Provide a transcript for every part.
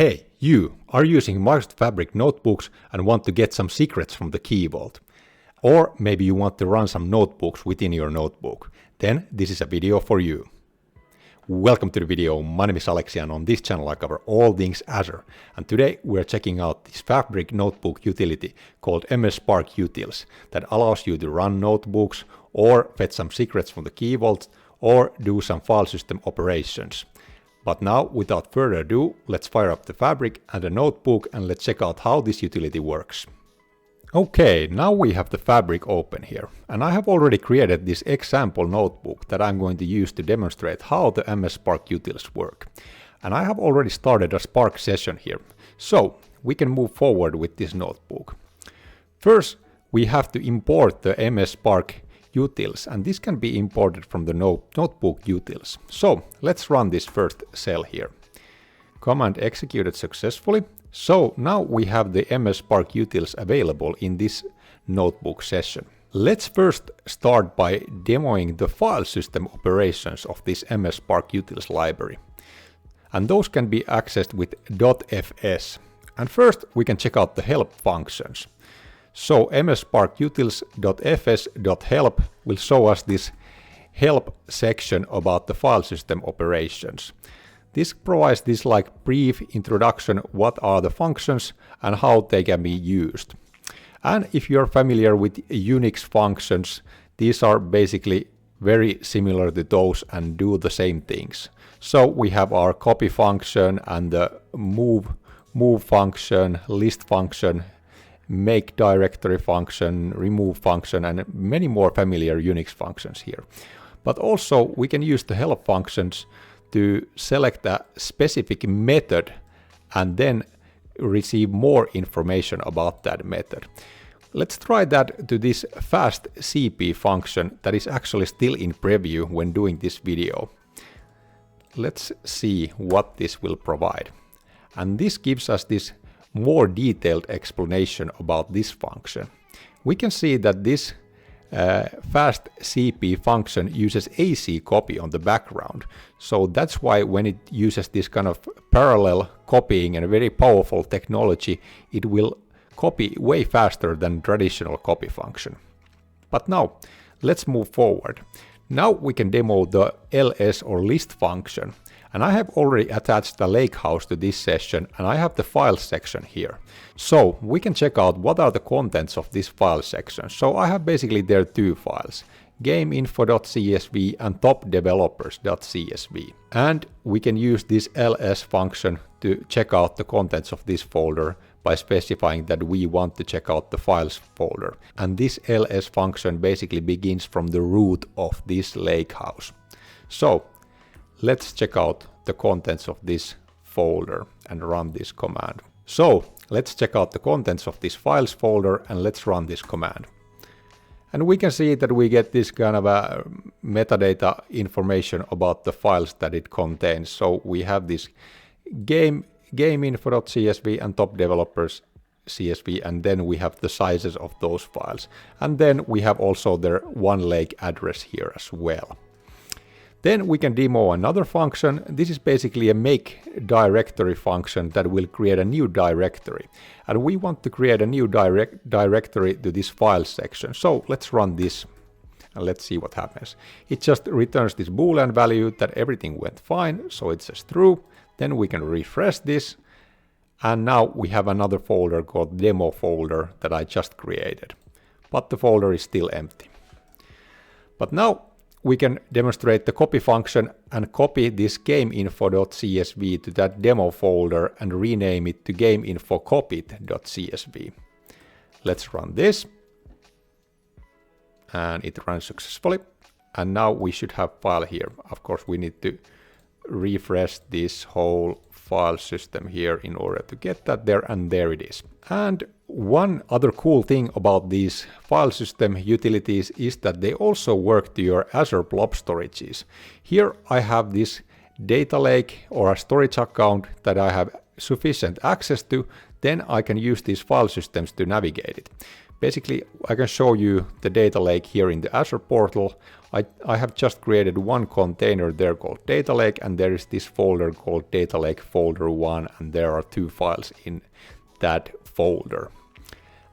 Hey, you are using Microsoft Fabric notebooks and want to get some secrets from the Key Vault. Or maybe you want to run some notebooks within your notebook. Then this is a video for you. Welcome to the video. My name is Aleksi and on this channel I cover all things Azure. And today we're checking out this Fabric notebook utility called MSSparkUtils that allows you to run notebooks or fetch some secrets from the Key Vault or do some file system operations. But now, without further ado, let's fire up the Fabric and the notebook and let's check out how this utility works. Okay, now we have the Fabric open here, and I have already created this example notebook that I'm going to use to demonstrate how the MSSparkUtils work. And I have already started a Spark session here, so we can move forward with this notebook. First, we have to import the MSSparkUtils, and this can be imported from the notebook utils. So let's run this first cell here. Command executed successfully. So now we have the MSSparkUtils available in this notebook session. Let's first start by demoing the file system operations of this MSSparkUtils library. And those can be accessed with .fs. And first we can check out the help functions. So MSSparkUtils.fs.help will show us this help section about the file system operations. This provides this like brief introduction, what are the functions and how they can be used. And if you're familiar with Unix functions, these are basically very similar to those and do the same things. So we have our copy function and the move function, list function, make directory function, remove function, and many more familiar Unix functions here. But also we can use the help functions to select a specific method and then receive more information about that method. Let's try that to this fast CP function that is actually still in preview when doing this video. Let's see what this will provide. And this gives us this more detailed explanation about this function. We can see that this fast CP function uses AC copy on the background. So that's why when it uses this kind of parallel copying and a very powerful technology, it will copy way faster than traditional copy function. But now let's move forward. Now we can demo the ls or list function. And I have already attached the lakehouse to this session and I have the file section here. So we can check out what are the contents of this file section. So I have basically there two files, gameinfo.csv and topdevelopers.csv. And we can use this ls function to check out the contents of this folder by specifying that we want to check out the files folder. And this ls function basically begins from the root of this lakehouse. So let's check out the contents of this folder and run this command. So let's check out the contents of this files folder and let's run this command. And we can see that we get this kind of a metadata information about the files that it contains. So we have this gameinfo.csv and topdevelopers.csv, and then we have the sizes of those files. And then we have also their OneLake address here as well. Then we can demo another function. This is basically a make directory function that will create a new directory. And we want to create a new directory to this file section. So let's run this and let's see what happens. It just returns this Boolean value that everything went fine. So it says true. Then we can refresh this. And now we have another folder called demo folder that I just created. But the folder is still empty. But now we can demonstrate the copy function and copy this gameinfo.csv to that demo folder and rename it to gameinfocopied.csv. Let's run this. And it runs successfully. And now we should have file here. Of course, we need to refresh this whole file system here in order to get that there, and there it is. And one other cool thing about these file system utilities is that they also work to your Azure blob storages. Here I have this data lake or a storage account that I have sufficient access to, then I can use these file systems to navigate it. Basically, I can show you the data lake here in the Azure portal. I have just created one container there called data lake, and there is this folder called data lake folder 1, and there are 2 files in that folder.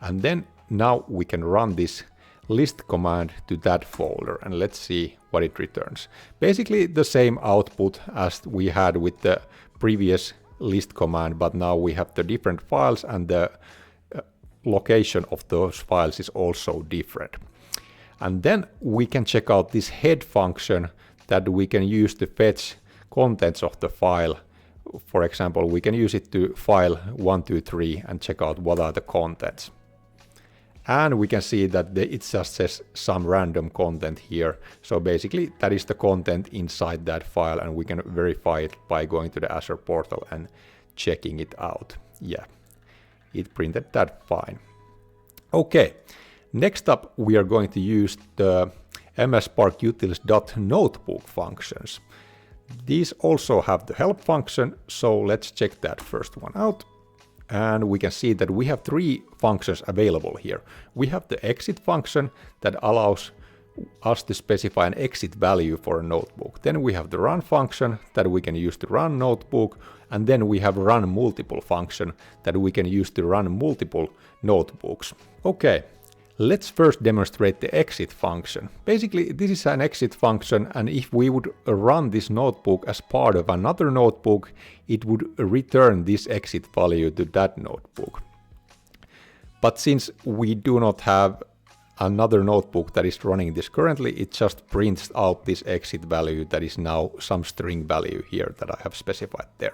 And then now we can run this list command to that folder, and let's see what it returns. Basically the same output as we had with the previous list command, but now we have the different files, and the location of those files is also different. And then we can check out this head function that we can use to fetch contents of the file. For example, we can use it to file 123 and check out what are the contents. And we can see that it just says some random content here. So basically that is the content inside that file, and we can verify it by going to the Azure portal and checking it out. Yeah, it printed that fine. Okay, next up we are going to use the MSSparkUtils.notebook functions. These also have the help function, so let's check that first one out. And we can see that we have 3 functions available here. We have the exit function that allows us to specify an exit value for a notebook. Then we have the run function that we can use to run notebook. And then we have run multiple function that we can use to run multiple notebooks. Okay, let's first demonstrate the exit function. Basically, this is an exit function, and if we would run this notebook as part of another notebook, it would return this exit value to that notebook. But since we do not have another notebook that is running this currently, it just prints out this exit value that is now some string value here that I have specified there.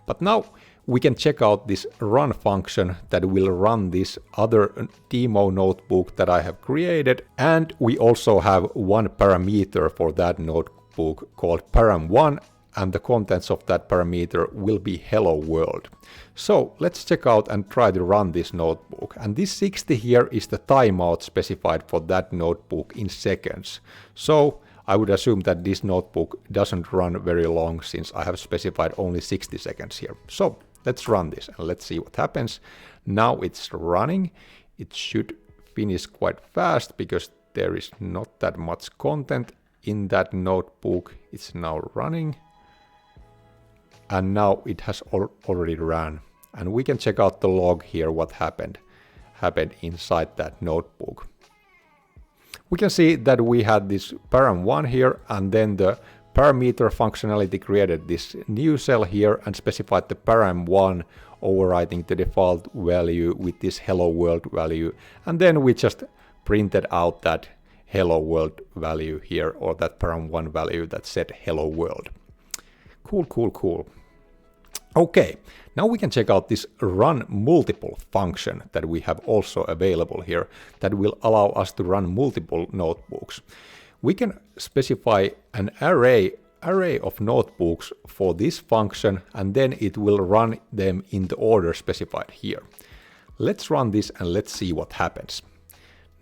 But now we can check out this run function that will run this other demo notebook that I have created. And we also have one parameter for that notebook called param1, and the contents of that parameter will be hello world. So let's check out and try to run this notebook. And this 60 here is the timeout specified for that notebook in seconds. So I would assume that this notebook doesn't run very long, since I have specified only 60 seconds here. So let's run this and let's see what happens. Now it's running. It should finish quite fast because there is not that much content in that notebook. It's now running. And now it has already run. And we can check out the log here, what happened inside that notebook. We can see that we had this param1 here, and then the parameter functionality created this new cell here and specified the param1 overwriting the default value with this hello world value. And then we just printed out that hello world value here, or that param1 value that said hello world. Cool, cool, cool. Okay, now we can check out this run multiple function that we have also available here that will allow us to run multiple notebooks. We can specify an array of notebooks for this function, and then it will run them in the order specified here. Let's run this and let's see what happens.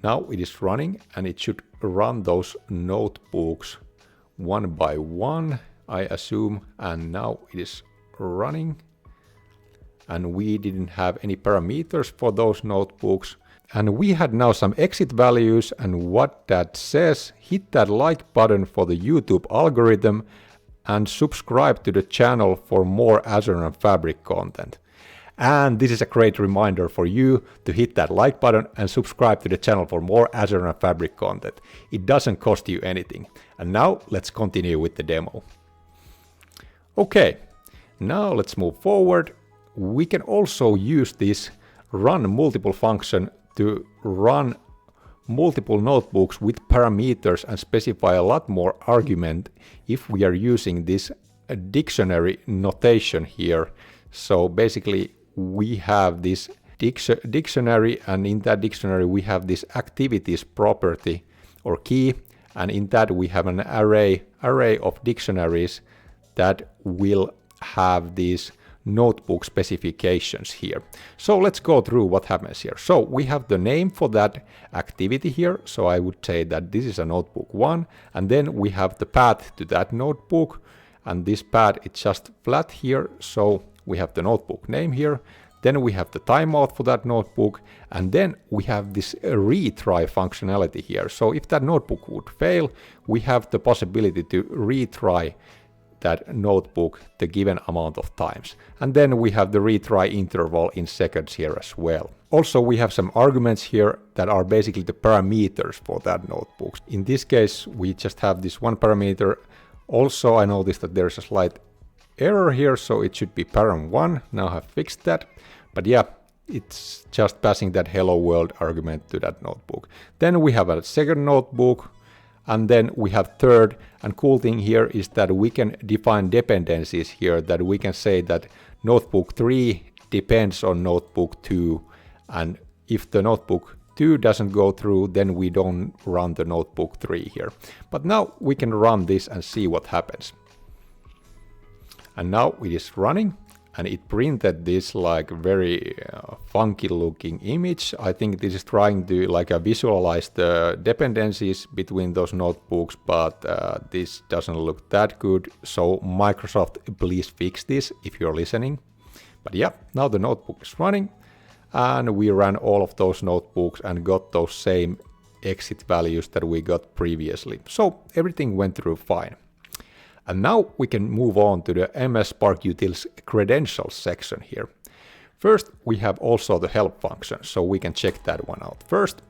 Now it is running, and it should run those notebooks one by one, I assume, and now it is running, and we didn't have any parameters for those notebooks, and we had now some exit values. And what that says: hit that like button for the YouTube algorithm and subscribe to the channel for more Azure and Fabric content. And this is a great reminder for you to hit that like button and subscribe to the channel for more Azure and Fabric content. It doesn't cost you anything. And now let's continue with the demo. Okay. Now let's move forward. We can also use this run multiple function to run multiple notebooks with parameters and specify a lot more argument if we are using this dictionary notation here. So basically we have this dictionary, and in that dictionary we have this activities property or key, and in that we have an array of dictionaries that will have these notebook specifications here. So let's go through what happens here. So we have the name for that activity here. So I would say that this is a notebook 1, and then we have the path to that notebook, and this path is just flat here. So we have the notebook name here, then we have the timeout for that notebook, and then we have this retry functionality here. So if that notebook would fail, we have the possibility to retry that notebook the given amount of times. And then we have the retry interval in seconds here as well. Also, we have some arguments here that are basically the parameters for that notebook. In this case, we just have this one parameter. Also, I noticed that there's a slight error here, so it should be param1. Now I've fixed that. But yeah, it's just passing that hello world argument to that notebook. Then we have a second notebook, and then we have third. And cool thing here is that we can define dependencies here, that we can say that notebook 3 depends on notebook 2. And if the notebook 2 doesn't go through, then we don't run the notebook 3 here. But now we can run this and see what happens. And now it is running, and it printed this like very funky looking image. I think this is trying to like visualize the dependencies between those notebooks, but this doesn't look that good. So Microsoft, please fix this if you're listening. But yeah, now the notebook is running, and we ran all of those notebooks and got those same exit values that we got previously. So everything went through fine. And now we can move on to the MSSparkUtils credentials section here. First, we have also the help function, so we can check that one out first.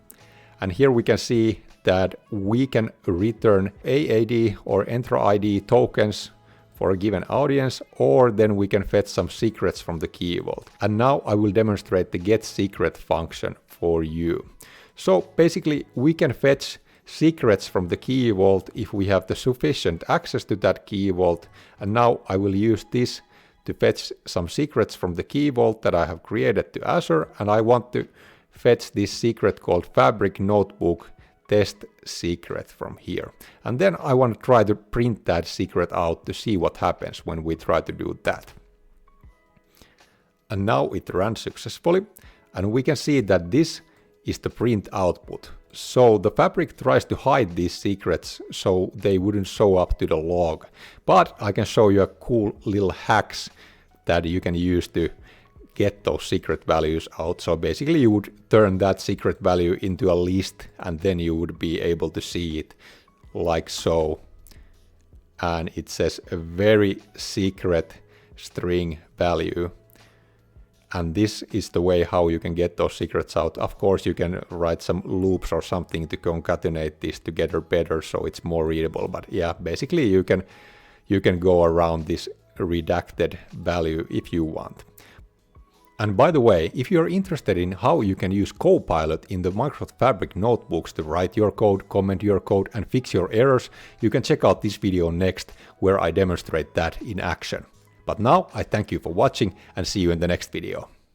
And here we can see that we can return AAD or Entra ID tokens for a given audience, or then we can fetch some secrets from the Key Vault. And now I will demonstrate the get secret function for you. So basically we can fetch secrets from the Key Vault if we have the sufficient access to that Key Vault. And now I will use this to fetch some secrets from the Key Vault that I have created to Azure, and I want to fetch this secret called Fabric Notebook test secret from here. And then I want to try to print that secret out to see what happens when we try to do that. And now it ran successfully, and we can see that this is the print output. So the Fabric tries to hide these secrets so they wouldn't show up to the log. But I can show you a cool little hacks that you can use to get those secret values out. So basically you would turn that secret value into a list, and then you would be able to see it like so. And it says a very secret string value. And this is the way how you can get those secrets out. Of course, you can write some loops or something to concatenate this together better so it's more readable. But yeah, basically you can go around this redacted value if you want. And by the way, if you're interested in how you can use Copilot in the Microsoft Fabric notebooks to write your code, comment your code, and fix your errors, you can check out this video next, where I demonstrate that in action. But now I thank you for watching and see you in the next video.